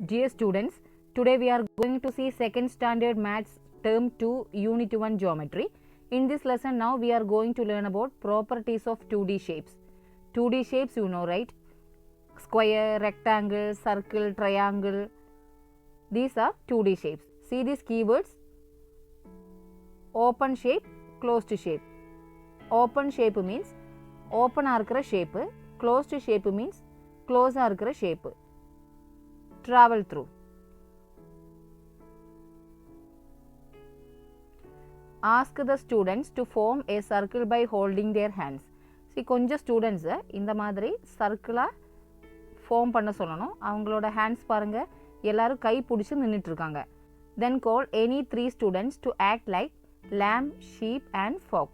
Dear students, today we are going to see second standard maths term 2 unit 1 geometry. In this lesson now we are going to learn about properties of 2D shapes. 2D shapes you know, right? Square, rectangle, circle, triangle. These are 2D shapes. See these keywords: open shape, closed shape. Open shape means open இருக்கிற shape, closed shape means close இருக்கிற shape. Travel through. Ask the students to form a circle by holding their hands. See கொஞ்சம் students இந்த மாதிரி சர்க்கிளாக form பண்ண சொல்லணும். அவங்களோட hands பாருங்க, எல்லாரும் கை பிடிச்சி நின்றுட்டு இருக்காங்க. Then call any 3 students to act like lamb, sheep and fox.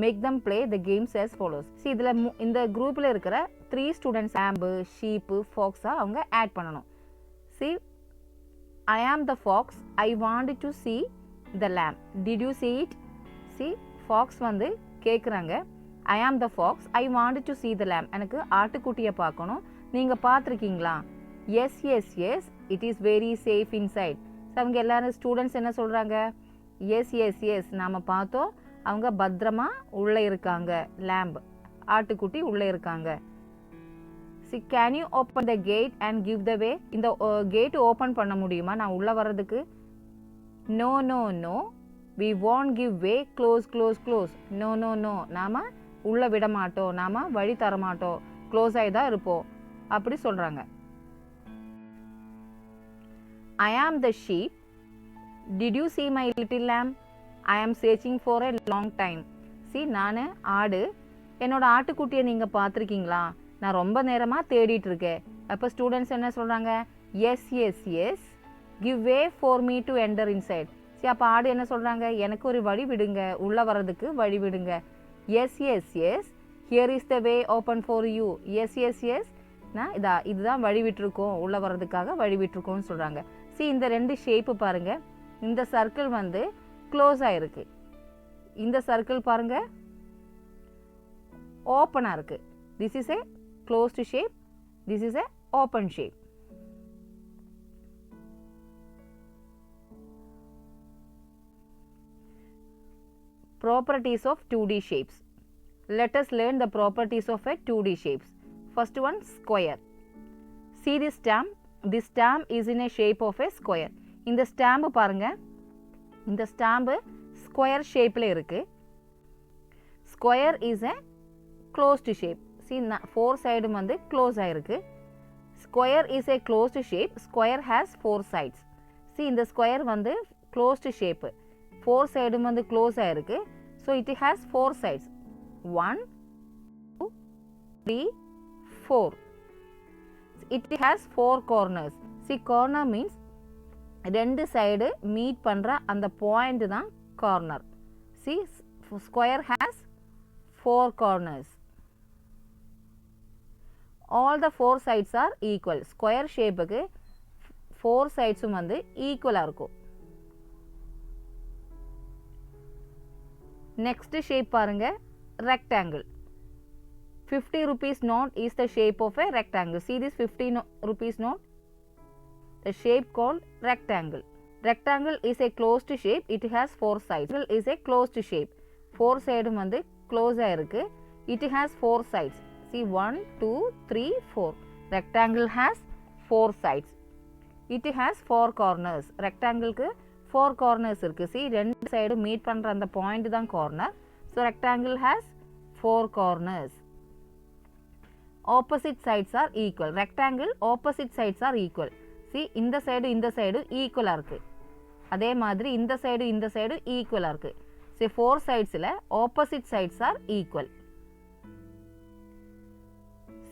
Make them play the games as follows. See இதில் இந்த குரூப்பில் இருக்கிற 3 students lamb, sheep, fox அவங்க ஆட் பண்ணணும். See, I am the fox. I wanted to see the lamb. Did you see it? See, fox வந்து கேட்குறாங்க. I am the fox. I wanted to see the lamb. எனக்கு ஆட்டுக்குட்டியை பார்க்கணும். நீங்கள் பார்த்துருக்கீங்களா? Yes, yes, yes. It is very safe inside. So அவங்க எல்லாரும் students என்ன சொல்கிறாங்க? எஸ் எஸ் எஸ் நாம் பார்த்தோம், அவங்க பத்திரமா உள்ளே இருக்காங்க. லேம்ப் ஆட்டுக்குட்டி உள்ளே இருக்காங்க. See, can you open the gate and give the way? இந்த கேட் ஓப்பன் பண்ண முடியுமா நான் உள்ளே வர்றதுக்கு? No, no, no. We won't give way. Close, close, close. No, no, no. நாம் உள்ளே விட மாட்டோம், நாம் வழி தர மாட்டோம், க்ளோஸ் ஆகி தான் இருப்போம் அப்படி சொல்கிறாங்க. I am the sheep. Did you see my little lamb? I am searching for a long time. See, நான் ஆடு, என்னோட ஆட்டுக்குட்டியை நீங்கள் பார்த்துருக்கீங்களா? நான் ரொம்ப நேரமாக தேடிட்டு இருக்கேன். அப்போ ஸ்டூடெண்ட்ஸ் என்ன சொல்கிறாங்க? Yes yes yes, give way for me to enter inside. சரி, அப்போ ஆடு என்ன சொல்கிறாங்க? எனக்கு ஒரு வழி விடுங்க, உள்ளே வர்றதுக்கு வழி விடுங்க. Yes yes yes, here is the way open for you. Yes yes yes, நான் இதுதான் வழி விட்டுருக்கோம், உள்ளே வர்றதுக்காக வழி விட்டுருக்கோன்னு சொல்கிறாங்க. சி இந்த ரெண்டு ஷேப்பு பாருங்கள். இந்த சர்க்கிள் வந்து க்ளோஸ் ஆகிருக்கு, இந்த சர்க்கிள் பாருங்கள் ஓப்பனாக இருக்குது. This is a closed shape, this is a open shape. Properties of 2D shapes. Let us learn the properties of a 2D shapes. First one, square. See this stamp. This stamp is in a shape of a square. இந்த stamp பாருங்க, இந்த stamp square ஷேப்பில் இருக்குது. Square is a closed shape. See, 4 சைடும் வந்து close ஆகிருக்கு. Square is a closed shape. Square has 4 sides. See, இந்த square வந்து க்ளோஸ்டு ஷேப்பு, 4 சைடும் வந்து க்ளோஸ் ஆகிருக்கு. So it has 4 sides. 1 2 3 4. It has 4 corners. See, corner means ரெண்டு சைடு மீட் பண்ணுற அந்த பாயிண்ட் தான் corner. See, square has 4 corners. All the 4 sides are equal. Square ஷேப்புக்கு 4 சைட்ஸும் வந்து ஈக்குவலாக இருக்கும். நெக்ஸ்ட் ஷேப் பாருங்க, rectangle. 50 rupees note is the shape of a rectangle. See this 50 rupees note? The shape called rectangle. Rectangle is a closed shape. It has 4 sides. It is a closed shape. 4 சைடும் வந்து close ஆகிருக்கு. It has 4 sides. See, 1 2 3 4. Rectangle has 4 sides. It has 4 corners. ரெக்டாங்கிளுக்கு 4 corners இருக்குது. See, ரெண்டு side meet பண்ணுற அந்த point தான் corner. So rectangle has 4 corners. Opposite sides are equal. Rectangle opposite sides are equal. See, இந்த side ஈக்குவலாக இருக்குது. அதே மாதிரி இந்த சைடு ஈக்குவலாக இருக்குது. See, 4 சைட்ஸில் opposite sides are equal.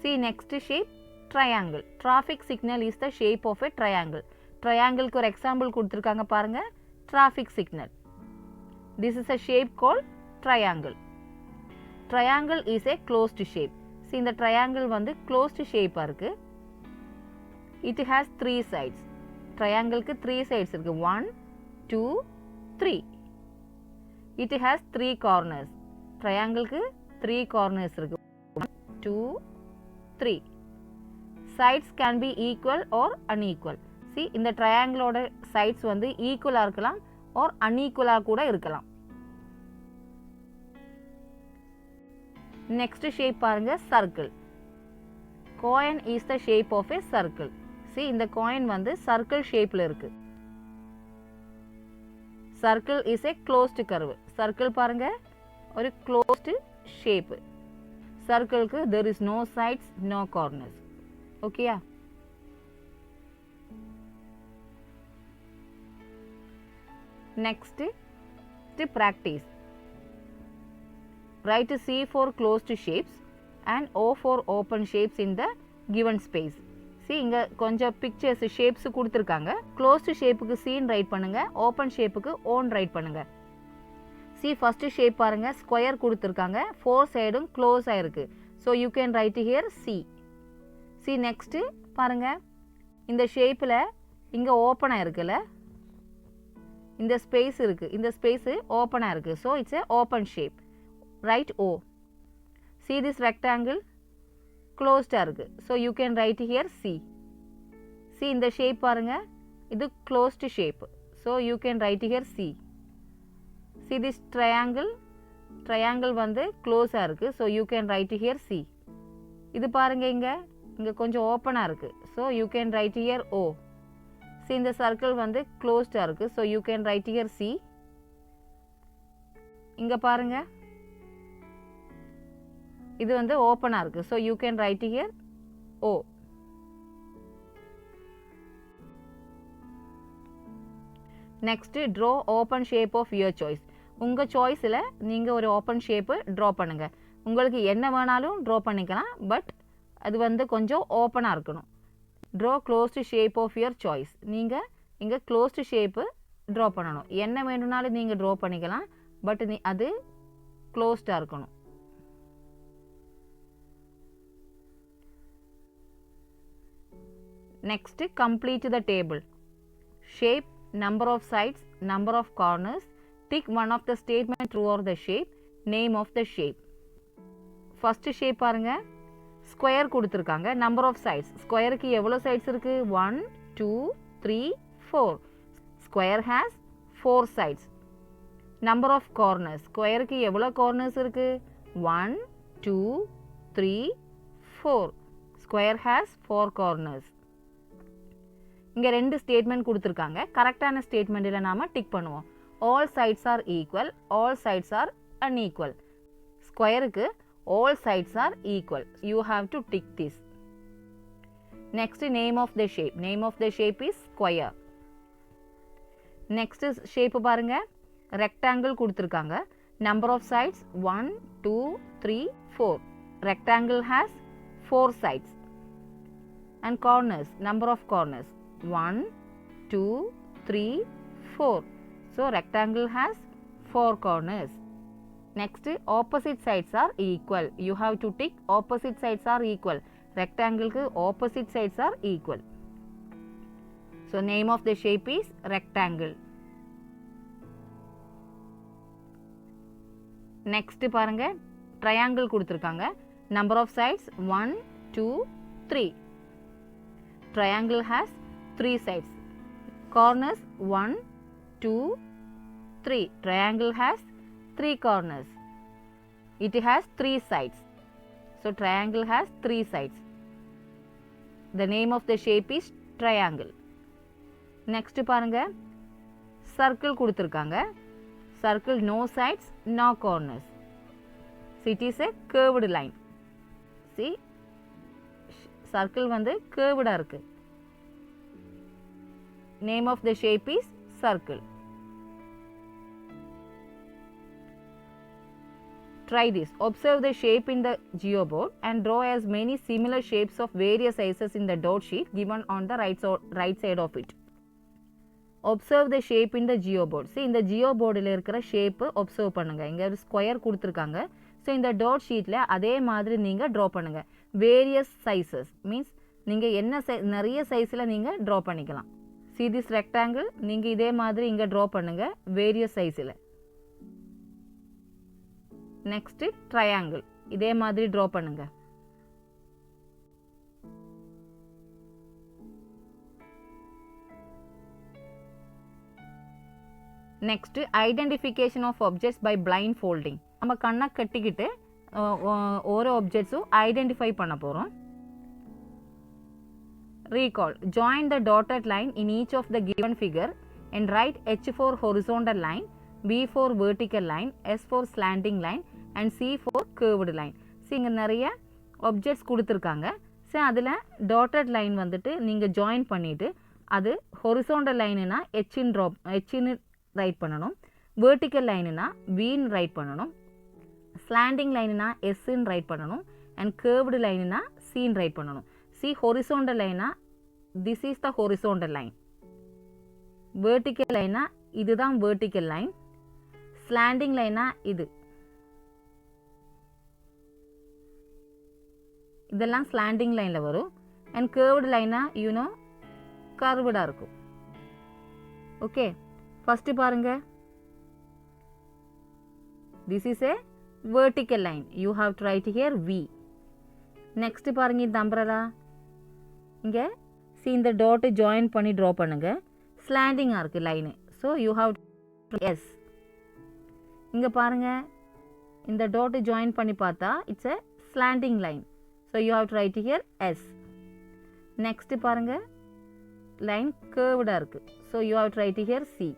See next shape, triangle. Traffic signal is the shape of a triangle. Triangle க்கு ஒரு எக்ஸாம்பிள் கொடுத்துருக்காங்க பாருங்க, traffic signal. This is a shape called triangle. Triangle is a closed shape. See, இந்த triangle வந்து closed shape இருக்கு. It has 3 sides. Triangle-க்கு 3 sides இருக்கு. 1 2 3. It has 3 corners. Triangle-க்கு 3 corners இருக்கு. 1 2 3. Sides can be equal or unequal. see இந்த ட்ரையாங்கிளோட sides வந்து ஈக்குவலாக இருக்கலாம் R அன்ஈக்குவலாக கூட இருக்கலாம். நெக்ஸ்ட் ஷேப் பாருங்க, circle. Coin is the shape of a circle. see இந்த காயின் வந்து சர்க்கிள் ஷேப்பில் இருக்கு. Circle is a closed curve. Circle பாருங்க ஒரு க்ளோஸ்டு ஷேப். சர்க்கிளுக்கு there is no sides, no corners. ஓகேயா? Next, to practice. Write C for closed shapes and O for open shapes in the given space. See இங்க கொஞ்சம் pictures shapes கொடுத்திருக்காங்க. closed shapeக்கு C ன்னு right பண்ணுங்க, open shapeக்கு O ன்னு right பண்ணுங்க. See first shape பாருங்க, square கொடுத்திருக்காங்க, 4 சைடும் க்ளோஸ் ஆயிருக்கு. So you can write here C. See next பாருங்க, இந்த ஷேப்ல இங்க ஓப்பன் ஆயிருக்குல, இந்த ஸ்பேஸ் இருக்கு, இந்த ஸ்பேஸ் ஓப்பனா இருக்கு. so it's a open shape. write O. see this rectangle closed இருக்கு. so you can write here C. see இந்த ஷேப் பாருங்க, இது closed shape. so you can write here C. see this triangle, triangle வந்து க்ளோஸா இருக்கு. so you can write here C. இது பாருங்க இங்க கொஞ்சம் ஓப்பனா இருக்கு. so you can write here O. see இந்த சர்க்கிள் வந்து க்ளோஸ்டா இருக்கு. so you can write here C. இங்க பாருங்க இது வந்து ஓப்பனா இருக்கு. so you can write here O. next draw open shape of your choice. உங்க சாய்ஸ்ல நீங்க ஒரு ஓப்பன் ஷேப் டிரா பண்ணுங்க. உங்களுக்கு என்ன வேணாலும் டிரா பண்ணிக்கலாம், பட் அது வந்து கொஞ்சம் ஓப்பனா இருக்கணும். draw closed shape of your choice. நீங்க இங்க closed shape draw பண்ணணும். என்ன வேணும்னாலும் நீங்க draw பண்ணிக்கலாம், பட் அது closed இருக்கணும். next complete the table. shape, number of sides, number of corners. tick one of the statement true or the shape, name of the shape. first shape பாருங்க, square கொடுத்துருக்காங்க, number of sides. ஸ்கொயருக்கு எவ்வளோ sides இருக்கு? 1 2 3 4. Square has 4 sides. Number of corners, ஸ்கொயருக்கு எவ்வளோ corners இருக்கு? 1 2 3 4. Square has 4 corners. இங்கே 2 statement கொடுத்துருக்காங்க. கரெக்டான ஸ்டேட்மெண்ட்டில் நாம் டிக் பண்ணுவோம். All sides are equal, all sides are unequal. ஸ்கொயருக்கு all sides are equal. you have to tick this. next name of the shape. name of the shape is square. next shape பாருங்க, rectangle கொடுத்திருக்காங்க. number of sides 1 2 3 4. rectangle has 4 sides. and corners, number of corners 1 2 3 4. so rectangle has 4 corners. next opposite sides are equal. you have to tick opposite sides are equal. rectangle ku opposite sides are equal. so name of the shape is rectangle. next பாருங்க, triangle கொடுத்திருக்காங்க. number of sides 1 2 3. triangle has 3 sides. corners 1 2 3. triangle has 3 corners. it has 3 sides. so triangle has 3 sides. the name of the shape is triangle. next பாருங்க, circle கொடுத்திருக்காங்க. circle no sides, no corners. so it is a curved line. see circle வந்து curved இருக்கு. name of the shape is circle. try this. observe the shape in the geoboard and draw as many similar shapes of various sizes in the dot sheet given on the right side of it. observe the shape in the geoboard. see இந்த geoboardல இருக்கிற shape observe பண்ணுங்க. இங்க ஒரு square கொடுத்திருக்காங்க. so இந்த dot sheetல அதே மாதிரி நீங்க draw பண்ணுங்க. various sizes means நீங்க என்ன நிறைய சைஸ்ல நீங்க draw பண்ணிக்கலாம். see this rectangle, நீங்க இதே மாதிரி இங்க draw பண்ணுங்க various சைஸ்ல. next triangle, இதே மாதிரி draw பண்ணுங்க. Next identification of objects by blind folding. நம்ம கண்ணை கட்டிக்கிட்டு ஒரு ஆப்ஜெக்ட்ஸும் ஐடென்டிஃபை பண்ண போகிறோம். Recall. Join the dotted line in each of the given figure and write H for horizontal line, B for vertical line, S for slanting line and C for curved line. இங்கே நிறைய objects கொடுத்துருக்காங்க. So அதில் dotted line வந்துட்டு நீங்கள் join பண்ணிவிட்டு அது horizontal லைனுனா ஹெச்சின்னு right பண்ணணும், vertical லைனுனா வின்னு right பண்ணணும், ஸ்லாண்டிங் லைனுனா எஸ்ன்னு ரைட் பண்ணணும் அண்ட் கேர்வ்டு லைனுனா சின்னு ரைட் பண்ணணும். See, horizontal line, this is the horizontal line. Vertical line, இதுதான் vertical line. Slanting line, இதெல்லாம் slanting lineல வரும். And curved line, you know, curved இருக்கும். Okay. First பாருங்க. This is a vertical line. You have to write here V. Next பாருங்க இந்த umbrella. இங்கே see இந்த dot join பண்ணி draw பண்ணுங்க. ஸ்லாண்டிங்காக இருக்குது line. So you have S. இங்கே பாருங்கள் இந்த dot join பண்ணி பார்த்தா it's a slanting line. So you have to write here S. Next பாருங்கள் லைன் கேர்வ்டாக இருக்குது. So you have to write here C.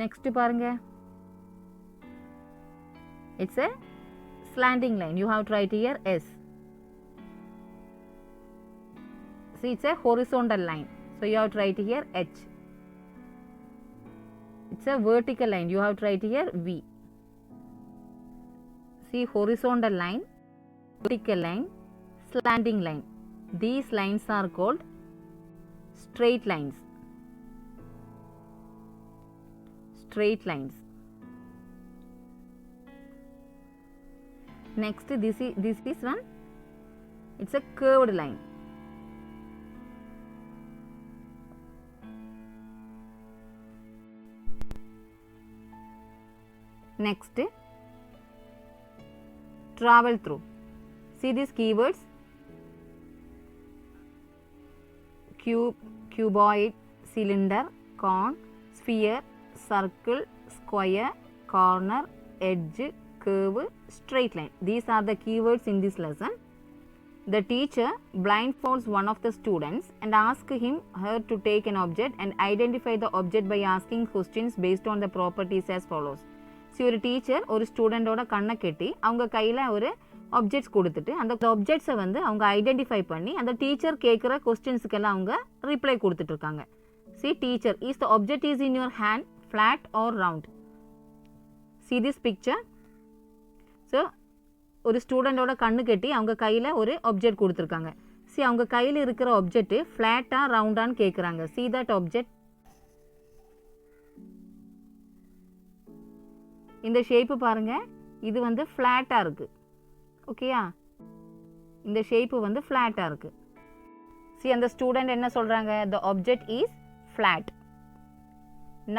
Next பாருங்கள் it's a slanting line. You have to write here S. See, it's a horizontal line. So you have to write here H. It's a vertical line. You have to write here V. See, horizontal line, vertical line, slanting line. These lines are called straight lines. Straight lines. Next, this is one. It's a curved line. Next, travel through. See these keywords: cube, cuboid, cylinder, cone, sphere, circle, square, corner, edge, curve, straight line. These are the keywords in this lesson. The teacher blindfolds one of the students and asks her to take an object and identify the object by asking questions based on the properties as follows. So ஒரு teacher ஒரு ஸ்டூடெண்டோட கண்ணை கெட்டி அவங்க கையில் ஒரு objects கொடுத்துட்டு அந்த ஆப்ஜெக்ட்ஸை வந்து அவங்க ஐடென்டிஃபை பண்ணி அந்த டீச்சர் கேட்குற கொஸ்டின்ஸுக்கெல்லாம் அவங்க ரிப்ளை கொடுத்துட்ருக்காங்க. See, teacher, is the object is in your hand flat or round? See this picture. So ஒரு ஸ்டூடெண்டோட கண்ணு கட்டி அவங்க கையில் ஒரு ஆப்ஜெக்ட் கொடுத்துருக்காங்க. சி அவங்க கையில் இருக்கிற ஆப்ஜெக்ட்டு ஃப்ளாட்டாக ரவுண்டான்னு கேட்குறாங்க. See that object. இந்த ஷேப்பு பாருங்கள், இது வந்து ஃப்ளாட்டாக இருக்குது. ஓகேயா, இந்த ஷேப்பு வந்து ஃப்ளாட்டாக இருக்குது. சி அந்த ஸ்டூடெண்ட் என்ன சொல்கிறாங்க? The object is flat.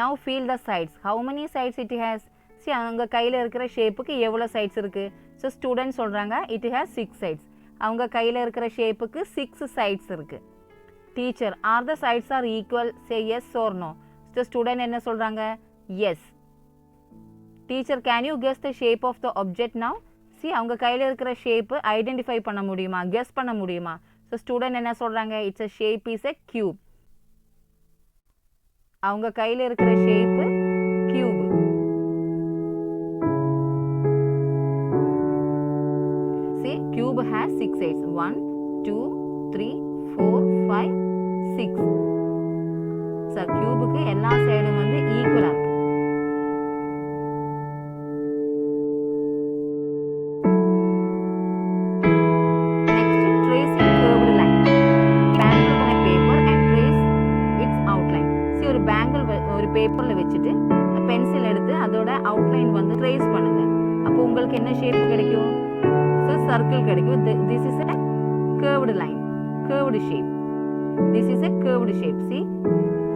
Now feel the sides. How many sides it has? See அவங்க கையில் இருக்கிற ஷேப்புக்கு எவ்வளோ சைட்ஸ் இருக்குது? ஸோ ஸ்டூடெண்ட் சொல்கிறாங்க இட் ஹேஸ் 6 சைட்ஸ். அவங்க கையில் இருக்கிற ஷேப்புக்கு 6 சைட்ஸ் இருக்குது. Teacher, are the sides are equal? Say yes or no. So student என்ன சொல்கிறாங்க? Yes. Teacher, can you guess the shape of the object now? See அவங்க கையில் இருக்கிற ஷேப்பு ஐடென்டிஃபை பண்ண முடியுமா, கெஸ் பண்ண முடியுமா? ஸோ ஸ்டூடெண்ட் என்ன சொல்கிறாங்க? It's a shape is a cube. அவங்க கையில் இருக்கிற shape cube. See, cube has 6 sides. 1, 2, 3, 4, 5, 6. So, cubeக்கு எல்லா சைடும் வந்து ஈக்குவலாக இருக்கு. Next, tracing curved line. Bangle on a paper and trace its outline. See, ஒரு bangle ஒரு பேப்பரில் வச்சுட்டு பென்சில் எடுத்து அதோட அவுட்லைன் வந்து ட்ரேஸ் பண்ணுங்க. அப்போ உங்களுக்கு என்ன ஷேப் கிடைக்கும்? Circle கிடைக்கும். This is a curved line, curved shape. This is a curved shape. See,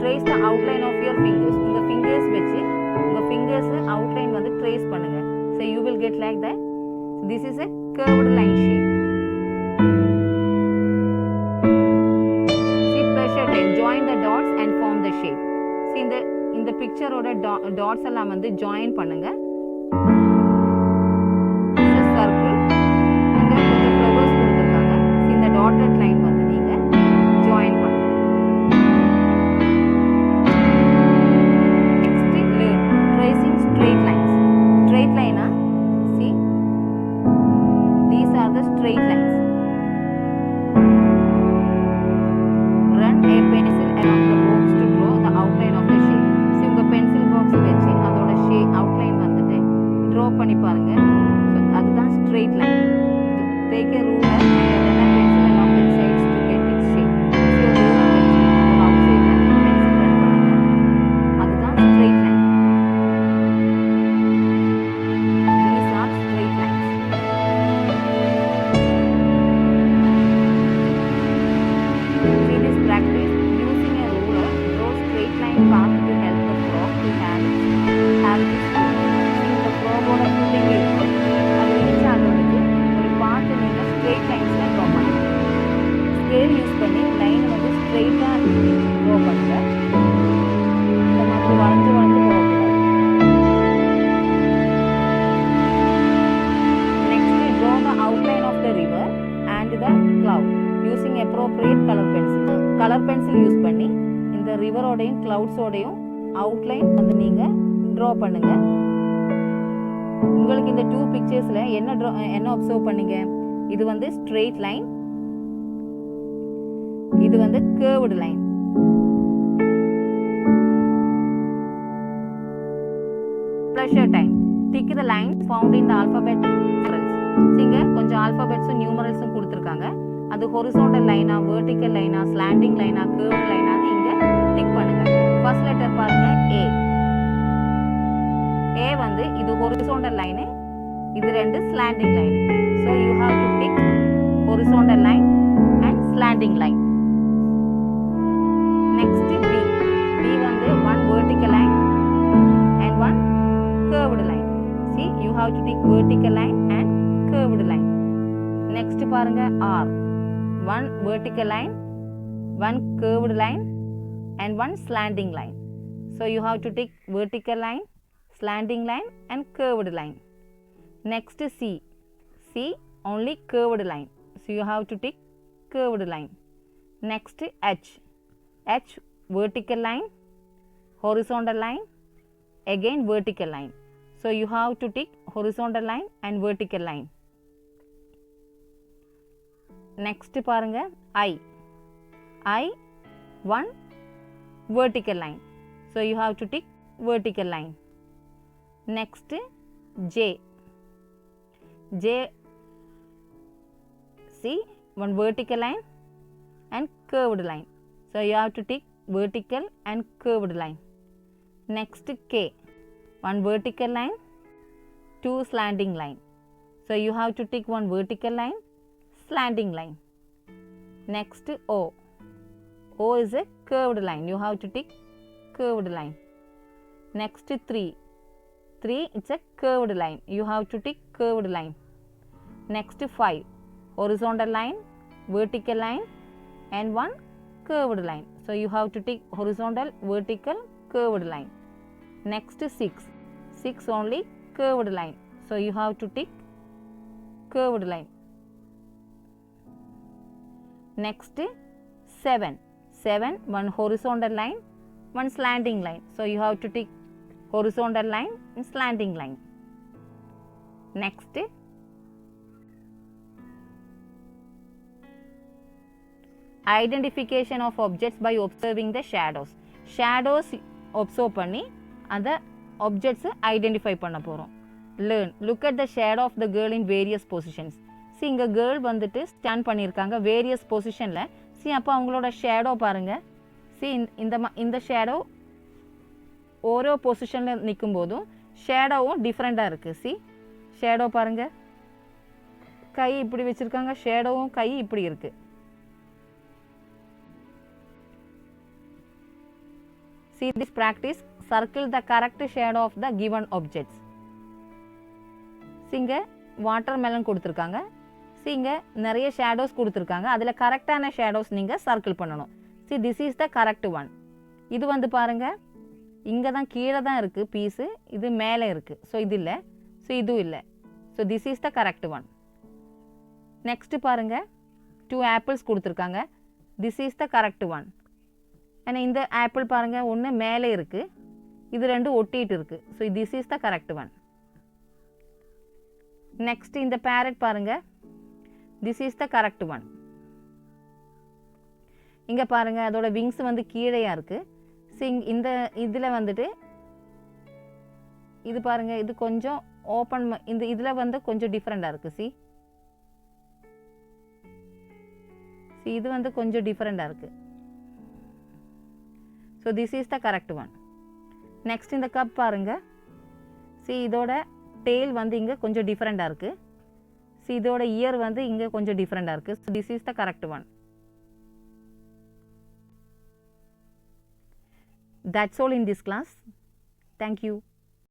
trace the outline of your fingers. உங்க fingers வச்சு உங்க fingers outline வந்து trace பண்ணுங்க. So you will get like that. This is a curved line shape. See, பிக்சரோட dots எல்லாம் வந்து join பண்ணுங்க. Circle இங்கே கொஞ்சம் ஃப்ளவர்ஸ் கொடுத்துருக்காங்க. இந்த டாட்டட் லைன் வந்து நீங்கள் ஜாயின் பண்ணுங்க. Next learn tracing straight lines. Straight லைனா see these are the straight lines. Run a pencil along the box to draw the outline of the shape. See உங்க pencil box வச்சு அதோட shape outline வந்துட்டு draw பண்ணி பாருங்க. So அதுதான் straight line. Take a ruler and run a pencil along the sides to get its shape. So ruler வச்சு outside pencil run பண்ணுங்க. அதுதான் straight line. These are straight lines. See this practice using a ruler, draw straight line path to help the frog to have its food. இந்த ஃப்ராகோட food இங்கே இருக்கு. அது reach ஆகிறதுக்கு ஒரு பாத்து நீங்கள் ஸ்ட்ரெயிட் லைன்ஸில் ட்ரா பண்ணுங்க. ஸ்கேல் யூஸ் பண்ணி லைன் வந்து ஸ்ட்ரெயிட்டாக ட்ரா பண்ணுங்க. இந்த மாதிரி வளைஞ்சு வளைஞ்சு போகக்கூடாது. Next draw the outline of the river and the cloud using appropriate color pencil. Colour pencil use பண்ணி இந்த ரிவரோடையும் கிளவுட்ஸோடையும் அவுட்லைன் வந்து நீங்கள் ட்ரா பண்ணுங்க. உங்களுக்கு இந்த 2 பிக்சர்ஸில் என்ன அப்சர்வ் பண்ணீங்க? இது வந்து ஸ்ட்ரெயிட் லைன், இது வந்து curved line. Pleasure time. Tick the line found in the alphabet numerals. இங்க கொஞ்சம் ஆல்பபெட்ஸும் நியூமரல்ஸும் கொடுத்துருக்காங்க. அது ஹொரிசாண்டல் லைனா, வெர்டிக்கல் லைனா, ஸ்லாண்டிங் லைனா, கர்வ்டு லைனான்னு இங்க டிக் பண்ணுங்க. ஃபர்ஸ்ட் லெட்டர் பாருங்க ஏ. ஏ வந்து இது ஹொரிசாண்டல் லைனு, இது ரெண்டு slanting line. So you have to tick horizontal line and slanting line. Next B. B வந்து one vertical line and one curved line. C you have to tick vertical line and curved line. Next பாருங்க R. One vertical line, one curved line and one slanting line. So you have to take vertical line, slanting line and curved line. Next C. C only curved line. So you have to take curved line. Next H. H vertical line, horizontal line, again vertical line. So you have to take horizontal line and vertical line. Next பாருங்க I. I one vertical line. So you have to tick vertical line. Next J. J see one vertical line and curved line. So you have to tick vertical and curved line. Next K. One vertical line, two slanting line. So you have to tick one vertical line, slanting line. Next O. O is a curved line. You have to tick curved line. Next 3. 3 it's a curved line. You have to tick curved line. Next 5. Horizontal line, vertical line and one curved line. So you have to tick horizontal, vertical, curved line. Next 6. 6 only curved line. So you have to tick curved line. Next 7. 7 one horizontal line, one slanting line. So you have to tick horizontal line and slanting line. Next identification of objects by observing the shadows. Shadows observe பண்ணி அந்த objects identify பண்ண போகிறோம். Learn. Look at the shadow of the girl in various positions. C இங்கே girl வந்துட்டு stand பண்ணியிருக்காங்க various பொசிஷனில். C அப்போ அவங்களோட ஷேடோ பாருங்கள். சி இந்த ஷேடோ ஓரோ பொசிஷனில் நிற்கும் போதும் ஷேடோவும் டிஃப்ரெண்ட்டாக இருக்குது. சி ஷேடோ பாருங்கள், கை இப்படி வச்சுருக்காங்க, ஷேடோவும் கை இப்படி இருக்குது. See this practice, circle the correct shadow of the given objects. இங்கே வாட்டர்மெலன் கொடுத்துருக்காங்க. இங்கே நிறைய ஷேடோஸ் கொடுத்துருக்காங்க. அதில் கரெக்டான ஷேடோஸ் நீங்கள் சர்க்கிள் பண்ணணும். See this is the correct one. இது வந்து பாருங்கள் இங்கே தான் கீழே தான் இருக்குது பீஸு, இது மேலே இருக்குது. ஸோ இது இல்லை, ஸோ இதுவும் இல்லை. So this is the correct one. Next பாருங்கள், 2 ஆப்பிள்ஸ் கொடுத்துருக்காங்க. This is the correct one. ஏன்னா இந்த ஆப்பிள் பாருங்கள், ஒன்று மேலே இருக்குது, இது ரெண்டும் ஒட்டிகிட்டு இருக்குது. So this is the correct one. Next இந்த பேரட் பாருங்கள், this is the correct one. இங்கே பாருங்கள், அதோட விங்ஸ் வந்து கீழேயா இருக்குது. ஸோ இந்த இதில் வந்துட்டு இது பாருங்கள், இது கொஞ்சம் ஓப்பன், இந்த இதில் வந்து கொஞ்சம் டிஃப்ரெண்ட்டாக இருக்குது. சி இது வந்து கொஞ்சம் டிஃப்ரெண்ட்டாக இருக்குது. So this is the correct one. Next இந்த கப் பாருங்கள். சி இதோட டெயில் வந்து இங்கே கொஞ்சம் டிஃப்ரெண்ட்டாக இருக்குது. சி இதோட இயர் வந்து இங்கே கொஞ்சம் டிஃப்ரெண்ட்டாக இருக்குது. So this is the correct one. That's all in this class. Thank you.